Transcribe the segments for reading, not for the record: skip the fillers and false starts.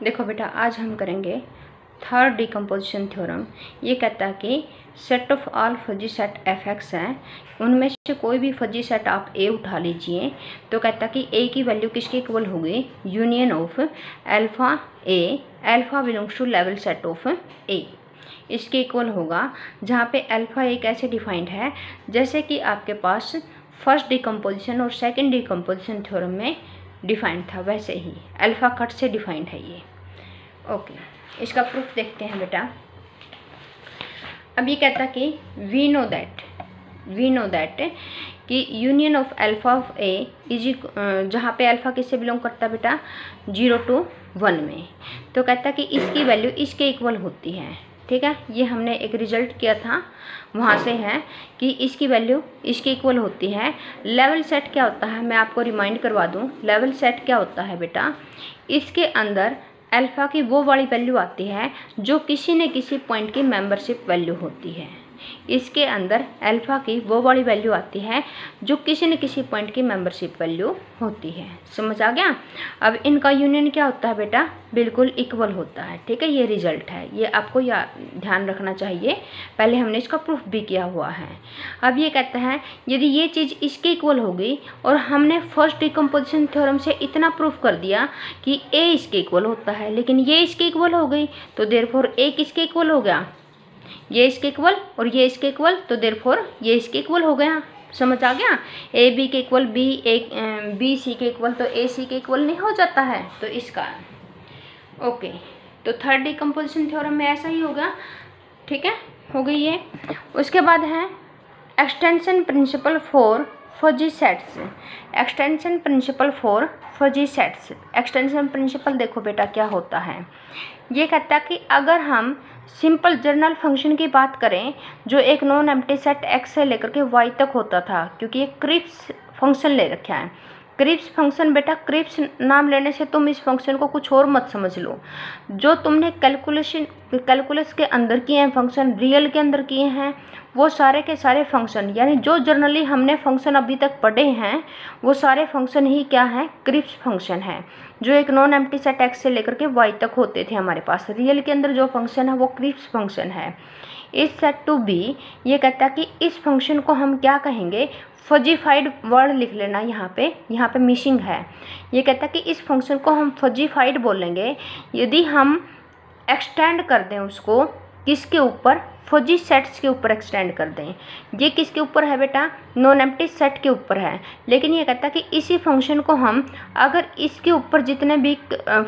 देखो बेटा, आज हम करेंगे थर्ड डिकम्पोजिशन थ्योरम। ये कहता है कि set of all fuzzy set F x है, उनमें से कोई भी फजी सेट आप ए उठा लीजिए, तो कहता है कि ए की वैल्यू किसके इक्वल होगी, union of alpha A, alpha belongs to level set of A, इसके इक्वल होगा। जहाँ पे अल्फ़ा ए कैसे डिफाइंड है, जैसे कि आपके पास फर्स्ट डिकम्पोजिशन और सेकंड डिकम्पोजिशन थ्योरम में डिफाइंड था, वैसे ही अल्फ़ा कट से डिफाइंड है ये। ओके, इसका प्रूफ देखते हैं बेटा। अब ये कहता कि वी नो दैट कि union of alpha of A is, जहाँ पे अल्फ़ा किससे बिलोंग करता है बेटा, 0 to 1 में, तो कहता कि इसकी वैल्यू इसके इक्वल होती है। ठीक है, ये हमने एक रिजल्ट किया था, वहाँ से है कि इसकी वैल्यू इसके इक्वल होती है। लेवल सेट क्या होता है, मैं आपको रिमाइंड करवा दूँ। लेवल सेट क्या होता है बेटा, इसके अंदर अल्फ़ा की वो वाली वैल्यू आती है जो किसी न किसी पॉइंट की मेंबरशिप वैल्यू होती है। इसके अंदर अल्फ़ा की वो वाली वैल्यू आती है जो किसी न किसी पॉइंट की मेंबरशिप वैल्यू होती है। समझ आ गया। अब इनका यूनियन क्या होता है बेटा, बिल्कुल इक्वल होता है। ठीक है, ये रिजल्ट है, ये आपको ध्यान रखना चाहिए। पहले हमने इसका प्रूफ भी किया हुआ है। अब ये कहता है यदि ये चीज़ इसके इक्वल हो गई और हमने फर्स्ट डिकम्पोजिशन थ्योरम से इतना प्रूफ कर दिया कि ए इसके इक्वल होता है, लेकिन ये इसके इक्वल हो गई, तो देयरफॉर ए किसके इक्वल हो गया, ये इसके इक्वल और ये इसके इक्वल, तो देयरफॉर ये इसके इक्वल हो गया। समझ आ गया। ए बी के इक्वल बी सी के इक्वल, तो ए सी के इक्वल नहीं हो जाता है, तो इसका। ओके, तो थर्ड डिकम्पोजिशन थ्योरम में ऐसा ही होगा। ठीक है, हो गई ये। उसके बाद है extension principle for fuzzy sets. Extension principle for fuzzy sets, extension principle देखो बेटा क्या होता है। ये कहता है कि अगर हम सिंपल जनरल फंक्शन की बात करें जो एक नॉन एम्प्टी सेट एक्स से लेकर के वाई तक होता था, क्योंकि ये क्रिप्स फंक्शन ले रखा है। क्रिप्स फंक्शन बेटा, क्रिप्स नाम लेने से तुम इस फंक्शन को कुछ और मत समझ लो। जो तुमने कैलकुलस के अंदर किए हैं फंक्शन, रियल के अंदर किए हैं, वो सारे के सारे फंक्शन, यानी जो जनरली हमने फंक्शन अभी तक पढ़े हैं वो सारे फंक्शन ही क्या है, क्रिप्स फंक्शन है, जो एक नॉन एम्प्टी सेट एक्स से लेकर के वाई तक होते थे हमारे पास। रियल के अंदर जो फंक्शन है वो क्रिप्स फंक्शन है। इस सेट टू बी, ये कहता है कि इस फंक्शन को हम क्या कहेंगे, फजीफाइड वर्ड लिख लेना यहाँ पे मिसिंग है। ये कहता है कि इस फंक्शन को हम फजीफाइड बोलेंगे यदि हम एक्सटेंड कर दें उसको किसके ऊपर, फजी सेट्स के ऊपर एक्सटेंड कर दें। ये किसके ऊपर है बेटा, नॉन एम्प्टी सेट के ऊपर है। लेकिन ये कहता है कि इसी फंक्शन को हम अगर इसके ऊपर जितने भी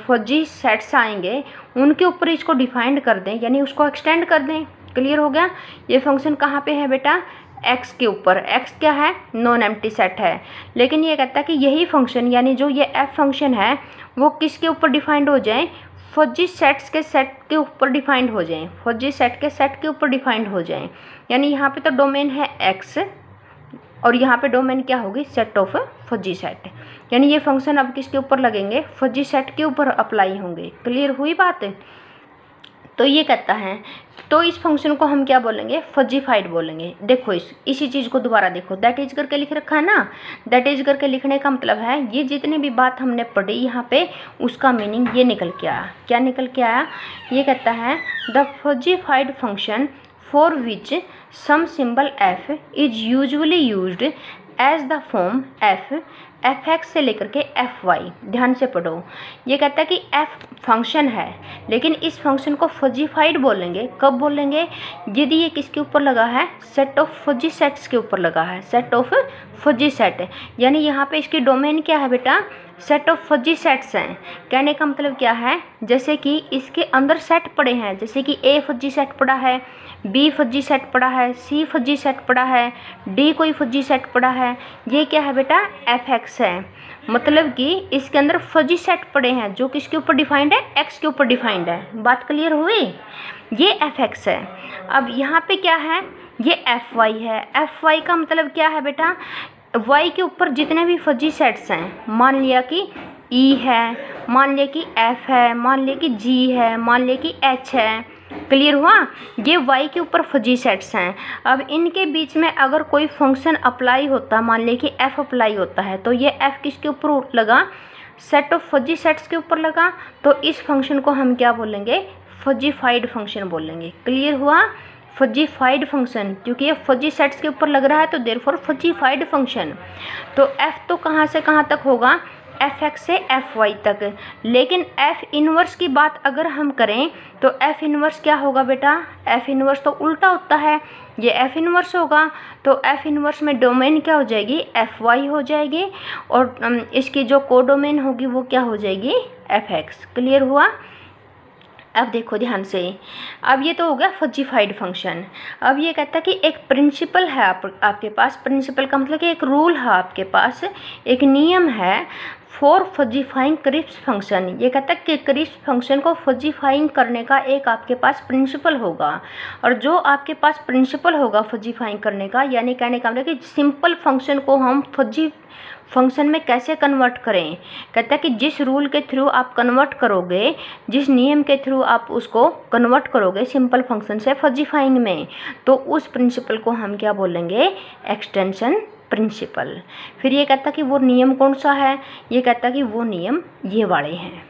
फजी सेट्स आएंगे उनके ऊपर इसको डिफाइंड कर दें, यानी उसको एक्सटेंड कर दें। क्लियर हो गया। ये फंक्शन कहाँ पे है बेटा, एक्स के ऊपर। एक्स क्या है, नॉन एम्प्टी सेट है। लेकिन ये कहता है कि यही फंक्शन, यानी जो ये एफ फंक्शन है वो किसके ऊपर डिफाइंड हो जाए, फजी सेट्स के सेट के ऊपर डिफाइंड हो जाए, फजी सेट के सेट के ऊपर डिफाइंड हो जाए। यानी यहाँ पे तो डोमेन है एक्स और यहाँ पे डोमेन क्या होगी, सेट ऑफ फजी सेट। यानी ये फंक्शन अब किसके ऊपर लगेंगे, फजी सेट के ऊपर अप्लाई होंगे। क्लियर हुई बात। तो ये कहता है तो इस फंक्शन को हम क्या बोलेंगे, फजीफाइड बोलेंगे। देखो इसी चीज़ को दोबारा देखो, दैट इज करके लिख रखा है ना। दैट इज करके लिखने का मतलब है ये जितनी भी बात हमने पढ़ी यहाँ पे उसका मीनिंग ये निकल के आया। क्या निकल के आया, ये कहता है the fuzzified function for which some symbol F is usually used as the form F X से लेकर के एफ वाई। ध्यान से पढ़ो। ये कहता है कि एफ फंक्शन है, लेकिन इस फंक्शन को फजीफाइड बोलेंगे। कब बोलेंगे, यदि ये किसके ऊपर लगा है, सेट ऑफ फजी सेट्स के ऊपर लगा है, सेट ऑफ फजी सेट। यानी यहाँ पे इसकी डोमेन क्या है बेटा, सेट ऑफ फजी सेट्स हैं। कहने का मतलब क्या है, जैसे कि इसके अंदर सेट पड़े हैं, जैसे कि ए फजी सेट पड़ा है, बी फजी सेट पड़ा है, सी फजी सेट पड़ा है, डी कोई फजी सेट पड़ा है। ये क्या है बेटा, एफ एक्स है। मतलब कि इसके अंदर फजी सेट पड़े हैं जो किसके ऊपर डिफाइंड है, एक्स के ऊपर डिफाइंड है। बात क्लियर हुई। ये एफ एक्स है। अब यहाँ पे क्या है, ये एफ वाई है। एफ वाई का मतलब क्या है बेटा, वाई के ऊपर जितने भी फजी सेट्स हैं, मान लिया कि ई है, मान लिया कि एफ है, मान लिया कि जी है, मान लिया कि एच है। क्लियर हुआ। ये वाई के ऊपर फजी सेट्स हैं। अब इनके बीच में अगर कोई फंक्शन अप्लाई होता, मान लिया कि एफ अप्लाई होता है, तो ये एफ किसके ऊपर लगा, सेट ऑफ फजी सेट्स के ऊपर लगा, तो इस फंक्शन को हम क्या बोलेंगे, फजीफाइड फंक्शन बोलेंगे। क्लियर हुआ, फजीफाइड फंक्शन, क्योंकि ये फजी सेट्स के ऊपर लग रहा है तो देयरफॉर फजीफाइड फंक्शन। तो f तो कहाँ से कहाँ तक होगा, fx से fy तक। लेकिन f इनवर्स की बात अगर हम करें तो f इनवर्स क्या होगा बेटा, f इनवर्स तो उल्टा होता है, ये f इनवर्स होगा, तो f इनवर्स में डोमेन क्या हो जाएगी, fy हो जाएगी, और इसकी जो कोडोमेन होगी वो क्या हो जाएगी, fx। क्लियर हुआ। अब देखो ध्यान से, अब ये तो हो गया फजीफाइड फंक्शन। अब ये कहता है कि एक प्रिंसिपल है आपके पास, प्रिंसिपल का मतलब कि एक रूल है आपके पास, एक नियम है फॉर फजीफाइंग क्रिस्प फंक्शन। ये कहता है कि क्रिस्प फंक्शन को फजीफाइंग करने का एक आपके पास प्रिंसिपल होगा, और जो आपके पास प्रिंसिपल होगा फजीफाइंग करने का, यानी कहने का मतलब कि सिंपल फंक्शन को हम फजी फंक्शन में कैसे कन्वर्ट करें। कहता है कि जिस रूल के थ्रू आप कन्वर्ट करोगे, जिस नियम के थ्रू आप उसको कन्वर्ट करोगे सिंपल फंक्शन से फजीफाइंग में, तो उस प्रिंसिपल को हम क्या बोलेंगे, एक्सटेंशन प्रिंसिपल। फिर ये कहता कि वो नियम कौन सा है, ये कहता कि वो नियम ये वाले हैं।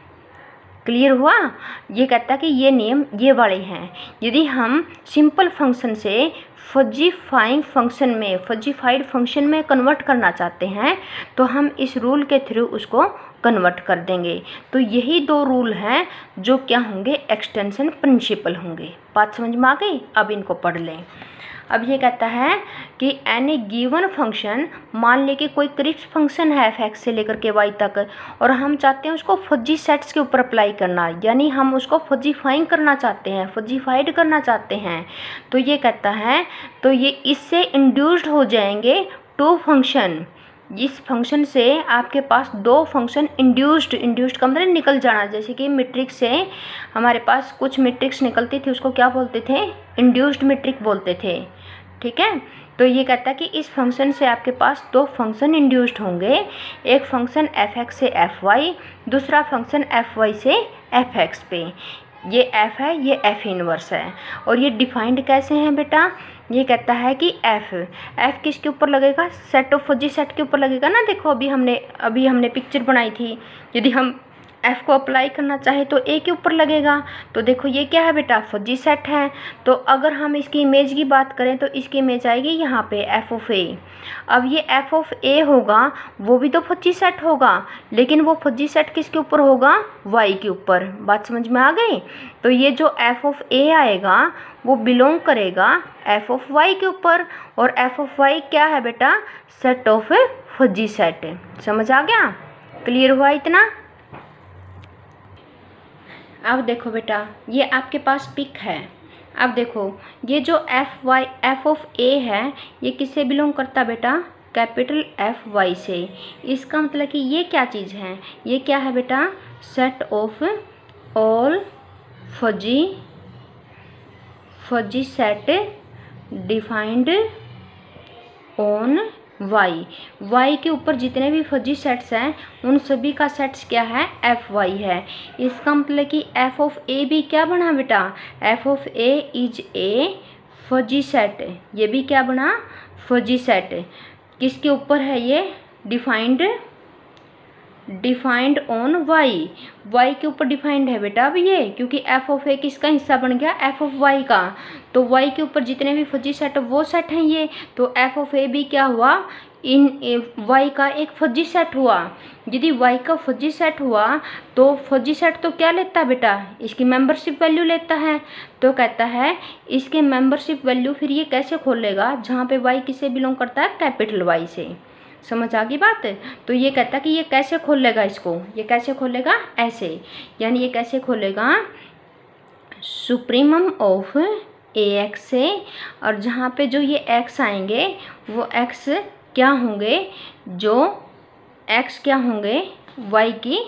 क्लियर हुआ, ये कहता कि ये नियम ये वाले हैं। यदि हम सिंपल फंक्शन से फजीफाइंग फंक्शन में, फजीफाइड फंक्शन में कन्वर्ट करना चाहते हैं तो हम इस रूल के थ्रू उसको कन्वर्ट कर देंगे। तो यही दो रूल हैं जो क्या होंगे, एक्सटेंशन प्रिंसिपल होंगे। बात समझ में आ गई। अब इनको पढ़ लें। अब ये कहता है कि एनी गिवन फंक्शन, मान ले कि कोई क्रिस्प फंक्शन है f से लेकर के y तक, और हम चाहते हैं उसको फजी सेट्स के ऊपर अप्लाई करना, यानी हम उसको फजीफाइंग करना चाहते हैं, फजीफाइड करना चाहते हैं। तो ये कहता है तो ये इससे इंड्यूस्ड हो जाएंगे टू फंक्शन। इस फंक्शन से आपके पास दो फंक्शन इंड्यूस्ड का मतलब निकल जाना। जैसे कि मैट्रिक्स से हमारे पास कुछ मैट्रिक्स निकलती थी, उसको क्या बोलते थे, इंड्यूस्ड मैट्रिक्स बोलते थे। ठीक है, तो ये कहता है कि इस फंक्शन से आपके पास दो फंक्शन इंड्यूस्ड होंगे, एक फंक्शन f(x) से fy, दूसरा फंक्शन fy से fx पे। ये f है, ये f इनवर्स है, और ये डिफाइंड कैसे हैं बेटा, ये कहता है कि f किसके ऊपर लगेगा, सेट ऑफ फजी सेट के ऊपर लगेगा ना। देखो अभी हमने पिक्चर बनाई थी, यदि हम f को अप्लाई करना चाहे तो a के ऊपर लगेगा। तो देखो ये क्या है बेटा, फजी सेट है। तो अगर हम इसकी इमेज की बात करें तो इसकी इमेज आएगी यहाँ पे f ऑफ a। अब ये f ऑफ a होगा, वो भी तो फजी सेट होगा, लेकिन वो फजी सेट किसके ऊपर होगा, y के ऊपर। बात समझ में आ गई। तो ये जो f ऑफ a आएगा वो बिलोंग करेगा f ऑफ y के ऊपर, और f ऑफ y क्या है बेटा, सेट ऑफ फजी सेट। समझ आ गया, क्लियर हुआ इतना। अब देखो बेटा, ये आपके पास पिक है। अब देखो ये जो f ऑफ a है, ये किससे बिलोंग करता बेटा, कैपिटल fy से। इसका मतलब कि ये क्या चीज़ है, ये क्या है बेटा, set of all fuzzy set defined on y के ऊपर जितने भी फजी सेट्स हैं उन सभी का सेट्स क्या है, fy है। इसका मतलब कि f ऑफ a भी क्या बना बेटा, f of a is a fuzzy set. ये भी क्या बना, फजी सेट। किसके ऊपर है ये, डिफाइंड ऑन y के ऊपर डिफाइंड है बेटा अब ये, क्योंकि f ऑफ a किसका हिस्सा बन गया, f ऑफ y का। तो y के ऊपर जितने भी फजी सेट वो सेट हैं ये, तो f ऑफ a भी क्या हुआ, इन y का एक फजी सेट हुआ। यदि y का फजी सेट हुआ तो फजी सेट तो क्या लेता है बेटा, इसकी मेंबरशिप वैल्यू लेता है। तो कहता है इसके मेंबरशिप वैल्यू फिर ये कैसे खोलेगा, जहाँ पे y किससे बिलोंग करता है, कैपिटल Y से। समझ आ गई बात। तो ये कहता कि ये कैसे खोलेगा इसको, ये कैसे खोलेगा, ऐसे, यानी ये कैसे खोलेगा, सुप्रीमम ऑफ ax से, और जहाँ पे जो ये x आएंगे वो x क्या होंगे, जो x क्या होंगे, y की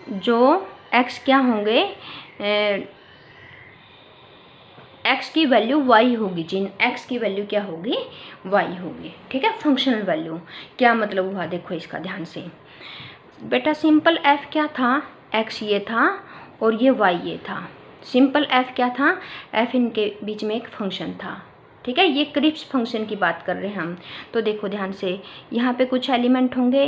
जो x क्या होंगे, x की वैल्यू y होगी, जिन x की वैल्यू क्या होगी, y होगी। ठीक है, फंक्शनल वैल्यू। क्या मतलब हुआ देखो इसका ध्यान से बेटा, सिंपल f क्या था, x ये था और ये y ये था। सिंपल f क्या था, f इनके बीच में एक फंक्शन था। ठीक है, ये क्रिप्स फंक्शन की बात कर रहे हैं हम। तो देखो ध्यान से, यहाँ पे कुछ एलिमेंट होंगे,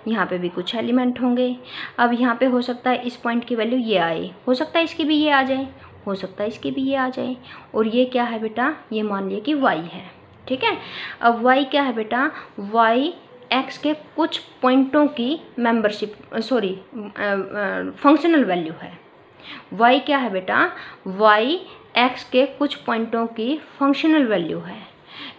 यहाँ पे भी कुछ एलिमेंट होंगे। अब यहाँ पे हो सकता है इस पॉइंट की वैल्यू ये आए, हो सकता है इसकी भी ये आ जाए, हो सकता है इसकी भी ये आ जाए। और ये क्या है बेटा, ये मान लिया कि y है। ठीक है, अब y क्या है बेटा, y x के कुछ पॉइंटों की मेंबरशिप फंक्शनल वैल्यू है। y क्या है बेटा, y x के कुछ पॉइंटों की फंक्शनल वैल्यू है।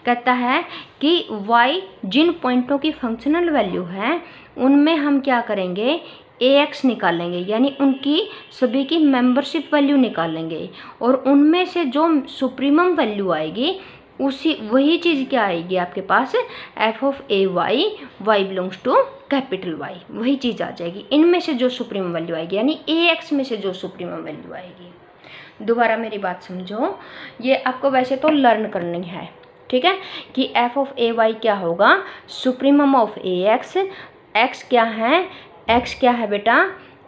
कहता है कि y जिन पॉइंटों की फंक्शनल वैल्यू है उनमें हम क्या करेंगे, ax निकालेंगे, यानी उनकी सभी की मेंबरशिप वैल्यू निकालेंगे। और उनमें से जो सुप्रीमम वैल्यू आएगी वही चीज़ क्या आएगी आपके पास, f of a y belongs to capital Y, वही चीज़ आ जाएगी। इनमें से जो सुप्रीमम वैल्यू आएगी, यानी ax में से जो सुप्रीमम वैल्यू आएगी। दोबारा मेरी बात समझो, ये आपको वैसे तो लर्न करनी है, ठीक है, कि f ऑफ a y क्या होगा, सुप्रीमम ऑफ ax। x क्या है, x क्या है बेटा,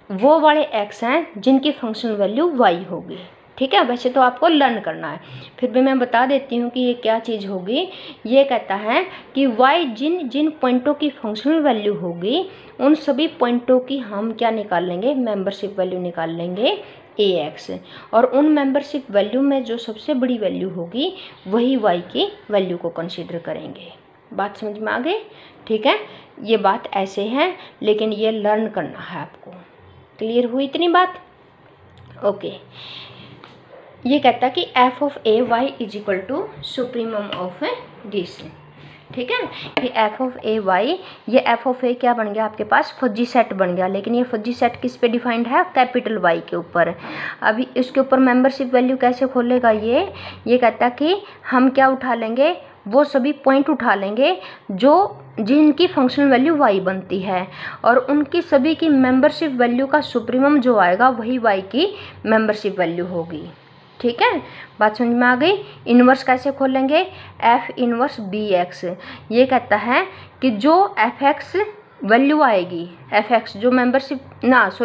वो वाले x हैं जिनकी फंक्शनल वैल्यू y होगी। ठीक है, वैसे तो आपको लर्न करना है, फिर भी मैं बता देती हूँ कि ये क्या चीज़ होगी। ये कहता है कि y जिन जिन पॉइंटों की फंक्शनल वैल्यू होगी उन सभी पॉइंटों की हम क्या निकाल लेंगे, मेंबरशिप वैल्यू निकाल लेंगे ax। और उन मेंबरशिप वैल्यू में जो सबसे बड़ी वैल्यू होगी वही y की वैल्यू को कंसीडर करेंगे। बात समझ में आ गई? ठीक है, ये बात ऐसे है, लेकिन ये लर्न करना है आपको। क्लियर हुई इतनी बात? ओके। ये कहता है कि f of a y is equal to supremum of this. ठीक है, कि f ऑफ a y, ये f ऑफ a क्या बन गया आपके पास, फजी सेट बन गया। लेकिन ये फजी सेट किस पे डिफाइंड है, कैपिटल Y के ऊपर। अभी इसके ऊपर मेंबरशिप वैल्यू कैसे खोलेगा ये कहता है कि हम क्या उठा लेंगे, वो सभी पॉइंट उठा लेंगे जो जिनकी फंक्शनल वैल्यू y बनती है, और उनकी सभी की मेंबरशिप वैल्यू का सुप्रीमम जो आएगा वही y की मेंबरशिप वैल्यू होगी। ठीक है, बात समझ में आ गई? इन्वर्स कैसे खोलेंगे, f इन्वर्स bx। ये कहता है कि जो fx वैल्यू आएगी, fx जो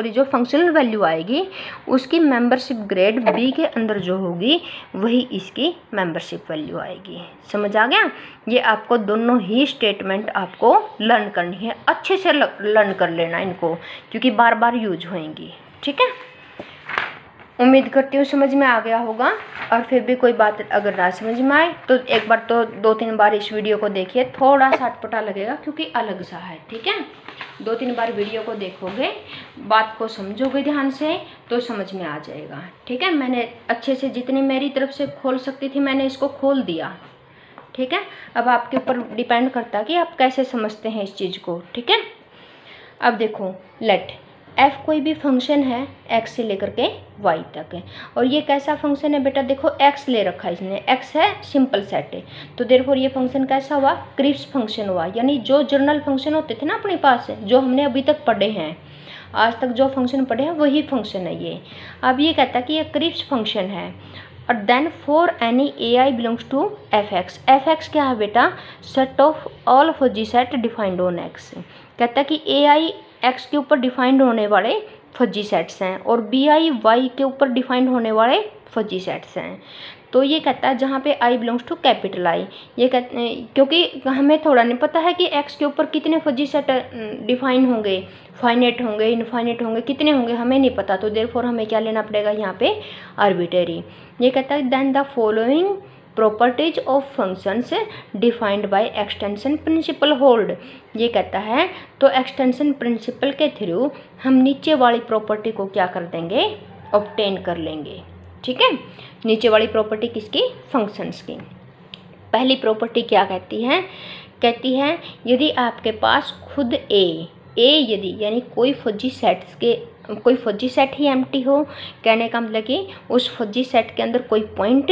जो फंक्शनल वैल्यू आएगी उसकी मेंबरशिप ग्रेड b के अंदर जो होगी वही इसकी मेंबरशिप वैल्यू आएगी। समझ आ गया? ये आपको दोनों ही स्टेटमेंट आपको लर्न करनी है, अच्छे से लर्न कर लेना इनको, क्योंकि बार बार यूज होंगी। ठीक है, उम्मीद करती हूँ समझ में आ गया होगा। और फिर भी कोई बात अगर ना समझ में आए तो एक बार तो 2-3 बार इस वीडियो को देखिए, थोड़ा सा अटपटा लगेगा क्योंकि अलग सा है। ठीक है, 2-3 बार वीडियो को देखोगे, बात को समझोगे ध्यान से तो समझ में आ जाएगा। ठीक है, मैंने अच्छे से जितनी मेरी तरफ से खोल सकती थी मैंने इसको खोल दिया। ठीक है, अब आपके ऊपर डिपेंड करता है कि आप कैसे समझते हैं इस चीज़ को। ठीक है, अब देखो, लेट f कोई भी फंक्शन है x से लेकर के y तक है, और ये कैसा फंक्शन है बेटा, देखो x ले रखा है इसने, x है सिंपल सेट है, तो देयरफॉर ये फंक्शन कैसा हुआ, क्रिप्स फंक्शन हुआ। यानी जो जर्नल फंक्शन होते थे ना अपने पास, जो हमने अभी तक पढ़े हैं, आज तक जो फंक्शन पढ़े हैं वही फंक्शन है ये। अब ये कहता है कि ये क्रिप्स फंक्शन है, और then for any ai belongs to fx। fx क्या है बेटा, set of all fuzzy set defined on x। कहता है कि ai x के ऊपर डिफाइंड होने वाले फजी सेट्स हैं, और bi y के ऊपर डिफाइंड होने वाले फजी सेट्स हैं। तो ये कहता है जहाँ पे i belongs to capital I, ये क्योंकि हमें थोड़ा नहीं पता है कि x के ऊपर कितने फजी सेट डिफाइन होंगे, फाइनेट होंगे, इनफाइनेट होंगे, कितने होंगे हमें नहीं पता। तो देयरफॉर हमें क्या लेना पड़ेगा यहाँ पे, आर्बिट्रेरी। ये कहता है then the following properties of functions defined by extension principle hold. ये कहता है तो एक्सटेंशन प्रिंसिपल के थ्रू हम नीचे वाली प्रॉपर्टी को क्या कर देंगे, ऑब्टेन कर लेंगे। ठीक है, नीचे वाली प्रॉपर्टी किसकी, फंक्शंस की। पहली प्रॉपर्टी क्या कहती है यदि आपके पास खुद a यदि यानी कोई फजी सेट ही एम्प्टी हो, कहने का मतलब कि उस फजी सेट के अंदर कोई पॉइंट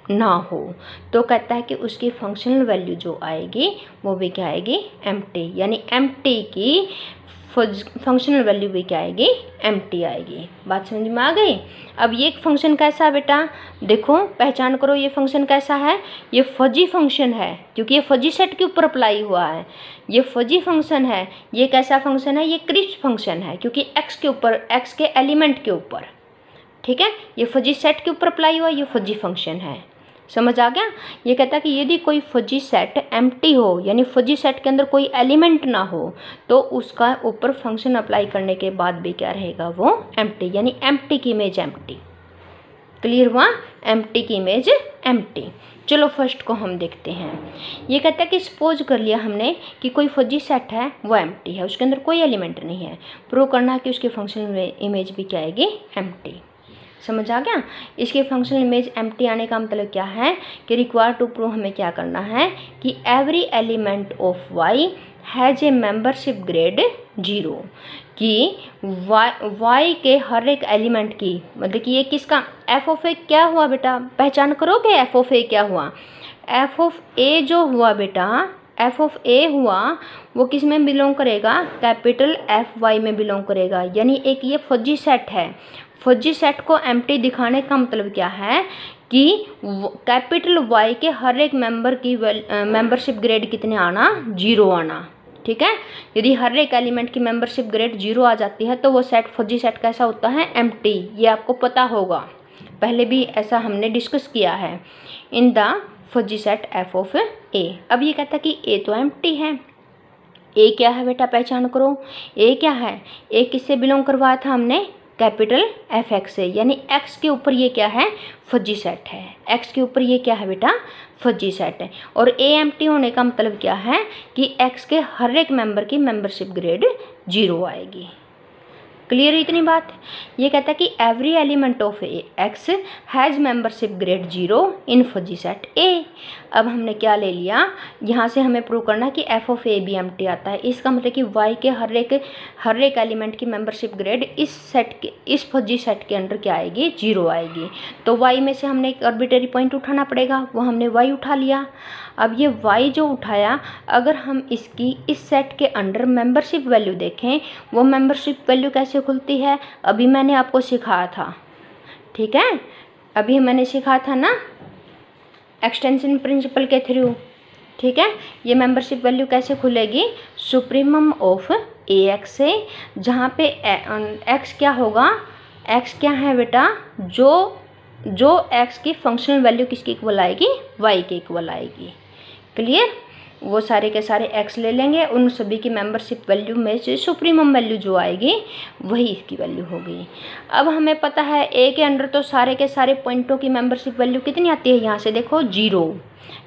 ना हो, तो कहता है कि उसकी फंक्शनल वैल्यू जो आएगी वो भी क्या आएगी, एम्प्टी। यानी एम्प्टी की फंक्शनल वैल्यू भी क्या आएगी, एम्प्टी आएगी। बात समझ में आ गई? अब ये फंक्शन कैसा है बेटा, देखो पहचान करो ये फंक्शन कैसा है, ये फजी फंक्शन है क्योंकि ये फजी सेट के ऊपर अप्लाई हुआ है। ये फजी फंक्शन है, ये कैसा फंक्शन है, ये क्रिप्स फंक्शन है क्योंकि x के ऊपर, x के एलिमेंट के ऊपर। ठीक है, ये फजी सेट के ऊपर अप्लाई हुआ, ये फजी फंक्शन है। समझ आ गया। ये कहता है कि यदि कोई फजी सेट एम्प्टी हो, यानी फजी सेट के अंदर कोई एलिमेंट ना हो, तो उसका ऊपर फंक्शन अप्लाई करने के बाद भी क्या रहेगा, वो एम्प्टी, यानी एम्प्टी की इमेज एम्प्टी। क्लियर हुआ, एम्प्टी की इमेज एम्प्टी। चलो फर्स्ट को हम देखते हैं। ये कहता है कि सपोज कर लिया हमने कि कोई फजी सेट है वो एम्प्टी है, उसके अंदर कोई एलिमेंट नहीं है, प्रूव करना है कि उसकी फंक्शनल इमेज भी क्या आएगी, एम्प्टी। समझ आ गया। इसके फंक्शनल इमेज एम्प्टी आने का मतलब क्या है कि रिक्वायर टू प्रूव हमें क्या करना है कि every element of y has a membership grade 0, कि वाई के हर एक एलिमेंट की, मतलब कि ये किसका, एफ ऑफ ए क्या हुआ बेटा, पहचान करोगे एफ ऑफ ए क्या हुआ। एफ ऑफ ए जो हुआ बेटा, एफ ऑफ ए हुआ वो किस में बिलोंग करेगा, कैपिटल एफ वाई में बिलोंग करेगा। यानी एक ये फजी सेट है, फजी सेट को एम्प्टी दिखाने का मतलब क्या है कि कैपिटल वाई के हर एक मेंबर की मेंबरशिप ग्रेड कितने आना, 0 आना। ठीक है, यदि हर एक एलिमेंट की मेंबरशिप ग्रेड 0 आ जाती है तो वो सेट, फजी सेट कैसा होता है, एम्प्टी। ये आपको पता होगा, पहले भी ऐसा हमने डिस्कस किया है in the fuzzy set F of A. अब ये कहता है कि ए तो एम्प्टी है। ए क्या है बेटा, पहचान करो, ए क्या है, ए किससे बिलोंग करवाया था हमने, कैपिटल एफ एक्स से, यानी एक्स के ऊपर ये क्या है, फजी सेट है, एक्स के ऊपर ये क्या है बेटा, फजी सेट है। और ए एम्प्टी होने का मतलब क्या है कि एक्स के हर एक मेंबर की मेंबरशिप ग्रेड 0 आएगी। क्लियर है इतनी बात। ये कहता है कि every element of x has membership grade 0 in fuzzy set ए। अब हमने क्या ले लिया, यहाँ से हमें प्रूव करना कि एफ ऑफ ए भी एम्प्टी आता है। इसका मतलब कि वाई के हर एक एलिमेंट की मेंबरशिप ग्रेड इस फजी सेट के अंदर क्या आएगी, 0 आएगी। तो वाई में से हमने एक आर्बिट्रेरी पॉइंट उठाना पड़ेगा, वो हमने वाई उठा लिया। अब ये वाई जो उठाया, अगर हम इसकी इस सेट के अंडर मेंबरशिप वैल्यू देखें, वो मेंबरशिप वैल्यू कैसे खुलती है, अभी मैंने आपको सिखाया था। ठीक है, अभी मैंने सिखाया था ना एक्सटेंशन प्रिंसिपल के थ्रू। ठीक है, ये मेंबरशिप वैल्यू कैसे खुलेगी, सुप्रीमम ऑफ ए एक्स से, जहाँ पे एक्स क्या होगा, एक्स क्या है बेटा, जो एक्स की फंक्शनल वैल्यू किसकी इक्वल आएगी, वाई के इक्वल आएगी। क्लियर, वो सारे के सारे एक्स ले लेंगे, उन सभी की मेंबरशिप वैल्यू में से सुप्रीमम वैल्यू जो आएगी वही इसकी वैल्यू होगी। अब हमें पता है ए के अंदर तो सारे के सारे पॉइंटों की मेंबरशिप वैल्यू कितनी आती है, यहाँ से देखो 0।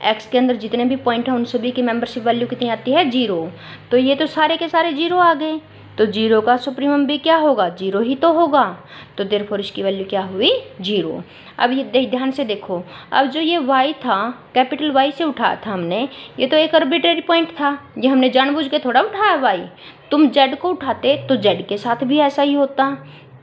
एक्स के अंदर जितने भी पॉइंट हैं उन सभी की मेंबरशिप वैल्यू कितनी आती है, 0। तो ये तो सारे के सारे 0 आ गए, तो 0 का सुप्रीमम भी क्या होगा, 0 ही तो होगा। तो देयरफॉर इसकी वैल्यू क्या हुई, 0। अब ये ध्यान से देखो, अब जो ये y था, कैपिटल Y से उठाया था हमने, ये तो एक आर्बिट्रेरी पॉइंट था, ये हमने जानबूझ के थोड़ा उठाया y। तुम z को उठाते तो z के साथ भी ऐसा ही होता,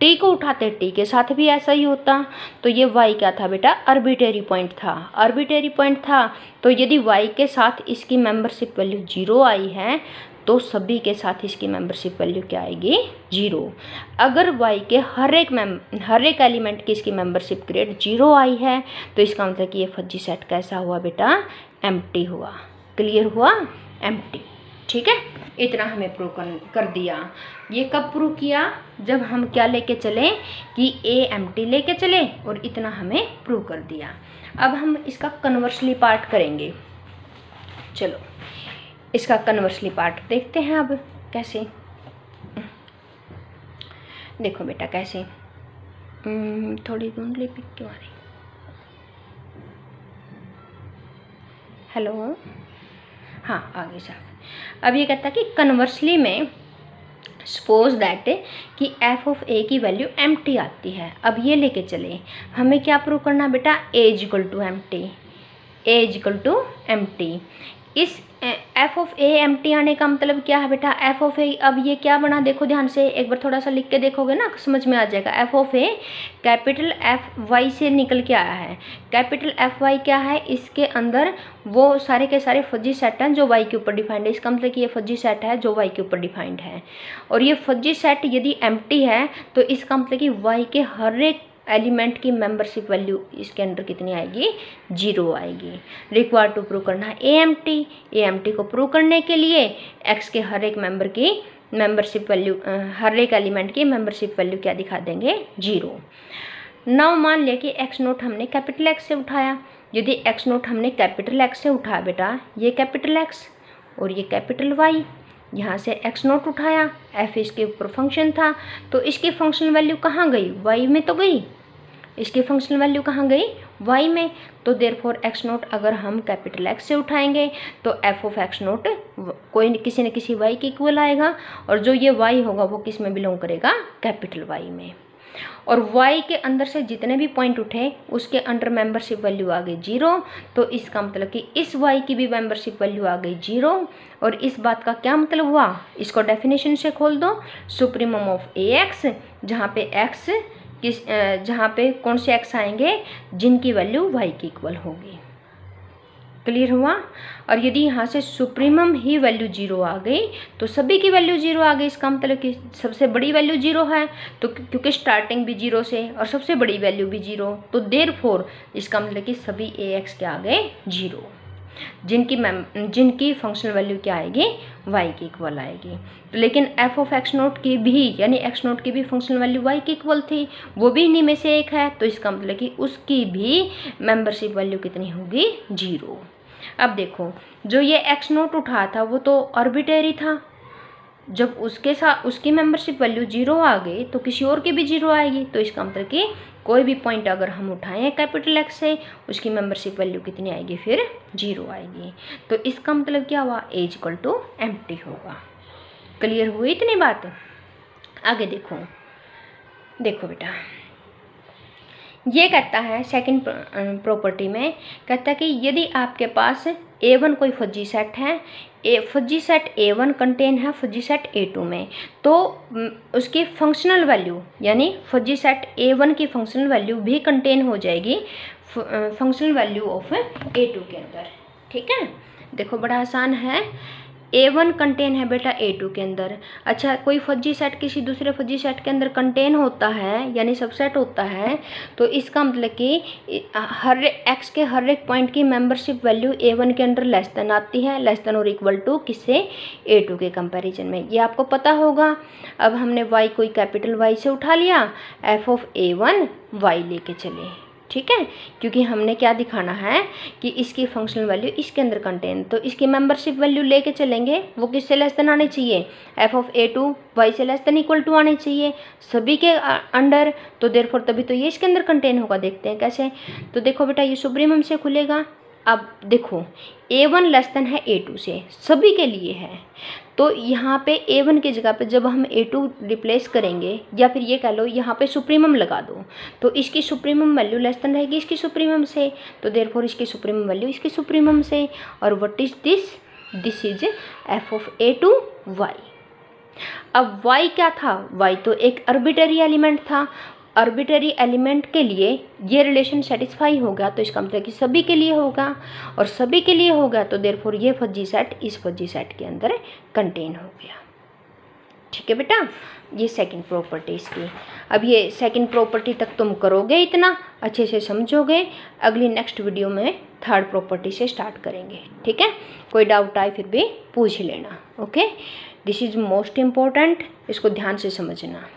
t को उठाते t के साथ भी ऐसा ही होता। तो ये y क्या था बेटा, आर्बिट्रेरी पॉइंट था, आर्बिट्रेरी पॉइंट था। तो यदि y के साथ इसकी मेंबरशिप वैल्यू 0 आई है, तो सभी के साथ इसकी मेंबरशिप वैल्यू क्या आएगी, 0। अगर y के हर एक एलिमेंट की इसकी मेंबरशिप ग्रेड 0 आई है, तो इसका मतलब कि ये फजी सेट कैसा हुआ बेटा, एम्प्टी हुआ। क्लियर हुआ, एम्प्टी। ठीक है, इतना हमें प्रूव कर दिया। ये कब प्रूव किया, जब हम क्या लेके चले कि ए एम्प्टी लेके चले, और इतना हमें प्रूव कर दिया। अब हम इसका कन्वर्सली पार्ट करेंगे। चलो इसका कन्वर्सली पार्ट देखते हैं। अब कैसे, देखो बेटा कैसे, थोड़ी धुंधली पिक क्यों आ रही, हेलो, हाँ आगे साहब। अब ये कहता है कि कन्वर्सली में सपोज दैट कि एफ ऑफ ए की वैल्यू एम्प्टी आती है। अब ये लेके चले, हमें क्या प्रूव करना बेटा, A is equal to empty, A is equal to empty. इस एफ ऑफ ए एम्प्टी आने का मतलब क्या है बेटा, एफ ऑफ ए, अब ये क्या बना, देखो ध्यान से, एक बार थोड़ा सा लिख के देखोगे ना समझ में आ जाएगा। F of a capital F y से निकल के आया है। कैपिटल एफ वाई क्या है, इसके अंदर वो सारे के सारे फजी सेट हैं जो वाई के ऊपर डिफाइंड है। इसका मतलब कि ये फजी सेट है जो वाई के ऊपर डिफाइंड है, और ये फजी सेट यदि एम्प्टी है तो इसका मतलब कि वाई के हर एक एलिमेंट की मेंबरशिप वैल्यू इसके अंदर कितनी आएगी, 0 आएगी। रिक्वायर टू प्रूव करना है ए एम्प्टी को प्रूव करने के लिए एक्स के हर एक मेंबर की मेंबरशिप वैल्यू, हर एक एलिमेंट की मेंबरशिप वैल्यू क्या दिखा देंगे, 0। नाउ मान लिया कि एक्स नोट हमने कैपिटल एक्स से उठाया, यदि एक्स नोट हमने कैपिटल एक्स से उठाया बेटा, ये कैपिटल एक्स और ये कैपिटल वाई, यहाँ से एक्स नोट उठाया, एफ इसके ऊपर फंक्शन था, तो इसकी फंक्शनल वैल्यू कहाँ गई, वाई में तो गई, इसकी फंक्शनल वैल्यू कहाँ गई, वाई में। तो देयरफॉर एक्स नोट अगर हम कैपिटल एक्स से उठाएंगे तो एफ ऑफ एक्स नोट कोई किसी न किसी वाई के इक्वल आएगा, और जो ये वाई होगा वो किस में बिलोंग करेगा, कैपिटल वाई में। और y के अंदर से जितने भी पॉइंट उठे उसके अंडर मेंबरशिप वैल्यू आ गई 0, तो इसका मतलब कि इस y की भी मेंबरशिप वैल्यू आ गई 0। और इस बात का क्या मतलब हुआ, इसको डेफिनेशन से खोल दो, सुप्रीमम ऑफ ax, जहाँ पे x जहाँ पे कौन से x आएंगे, जिनकी वैल्यू y की इक्वल होगी। क्लियर हुआ। और यदि यहाँ से सुप्रीमम ही वैल्यू 0 आ गई तो सभी की वैल्यू 0 आ गई, इसका मतलब कि सबसे बड़ी वैल्यू 0 है, तो क्योंकि स्टार्टिंग भी 0 से और सबसे बड़ी वैल्यू भी 0, तो देयरफॉर इसका मतलब कि सभी ax के आ गए 0, जिनकी फंक्शनल वैल्यू क्या आएगी, y की इक्वल आएगी। तो लेकिन f ऑफ एक्स नोट की भी यानी एक्स नोट की भी फंक्शनल वैल्यू y की इक्वल थी, वो भी इन्हीं में से एक है, तो इसका मतलब कि उसकी भी मेंबरशिप वैल्यू कितनी होगी, 0। अब देखो, जो ये एक्स नोट उठा था वो तो आर्बिट्रेरी था, जब उसके साथ उसकी मेंबरशिप वैल्यू 0 आ गई तो किसी और की भी 0 आएगी, तो इसका मतलब कि कोई भी पॉइंट अगर हम उठाएं कैपिटल एक्स से, उसकी मेंबरशिप वैल्यू कितनी आएगी, फिर 0 आएगी। तो इसका मतलब क्या हुआ, ए इक्वल टू एम्प्टी होगा। क्लियर हुई इतनी बात। आगे देखो बेटा, ये कहता है सेकंड प्रॉपर्टी में, कहता है कि यदि आपके पास A1 कोई फजी सेट है, फजी सेट A1 कंटेन है फजी सेट A2 में, तो उसकी फंक्शनल वैल्यू यानी फजी सेट A1 की फंक्शनल वैल्यू भी कंटेन हो जाएगी फंक्शनल वैल्यू ऑफ A2 के अंदर। ठीक है, देखो बड़ा आसान है, A1 कंटेन है बेटा A2 के अंदर। अच्छा, कोई फजी सेट किसी दूसरे फजी सेट के अंदर कंटेन होता है यानी सबसेट होता है, तो इसका मतलब कि हर x के हर एक पॉइंट की मेंबरशिप वैल्यू A1 के अंदर लेस देन आती है, लेस देन और इक्वल टू किससे, A2 के कंपैरिजन में। ये आपको पता होगा। अब हमने y कोई कैपिटल Y से उठा लिया, f ऑफ A1 y लेके चले, ठीक है, क्योंकि हमने क्या दिखाना है कि इसकी फंक्शनल वैल्यू इसके अंदर कंटेन, तो इसकी मेंबरशिप वैल्यू लेके चलेंगे, वो किससे लेस देन आनी चाहिए, एफ ऑफ A2 y से लेस देन इक्वल टू आनी चाहिए सभी के अंडर, तो देयरफॉर तभी तो ये इसके अंदर कंटेन होगा। देखते हैं कैसे। तो देखो बेटा, ये सुप्रीमम से खुलेगा। अब देखो A1 लेस देन है A2 से, सभी के लिए है, तो यहाँ पे A1 की जगह पे जब हम A2 रिप्लेस करेंगे, या फिर ये कह लो यहाँ पे सुप्रीमम लगा दो, तो इसकी सुप्रीमम वैल्यू लेस देन रहेगी इसकी सुप्रीमम से, तो देयरफॉर इसकी सुप्रीमम वैल्यू इसकी सुप्रीमम से। और what is this is F of A2 y। अब y क्या था, y तो एक आर्बिट्रेरी एलिमेंट था, आर्बिट्रेरी एलिमेंट के लिए ये रिलेशन सेटिस्फाई हो गया, तो इसका मतलब कि सभी के लिए होगा, और सभी के लिए होगा तो देयरफॉर ये फजी सेट इस फजी सेट के अंदर कंटेन हो गया। ठीक है बेटा, ये सेकंड प्रॉपर्टी इसकी। अब ये सेकंड प्रॉपर्टी तक तुम करोगे, इतना अच्छे से समझोगे, अगली नेक्स्ट वीडियो में थर्ड प्रॉपर्टी से स्टार्ट करेंगे। ठीक है, कोई डाउट आए फिर भी पूछ लेना। Okay, this is most important, इसको ध्यान से समझना।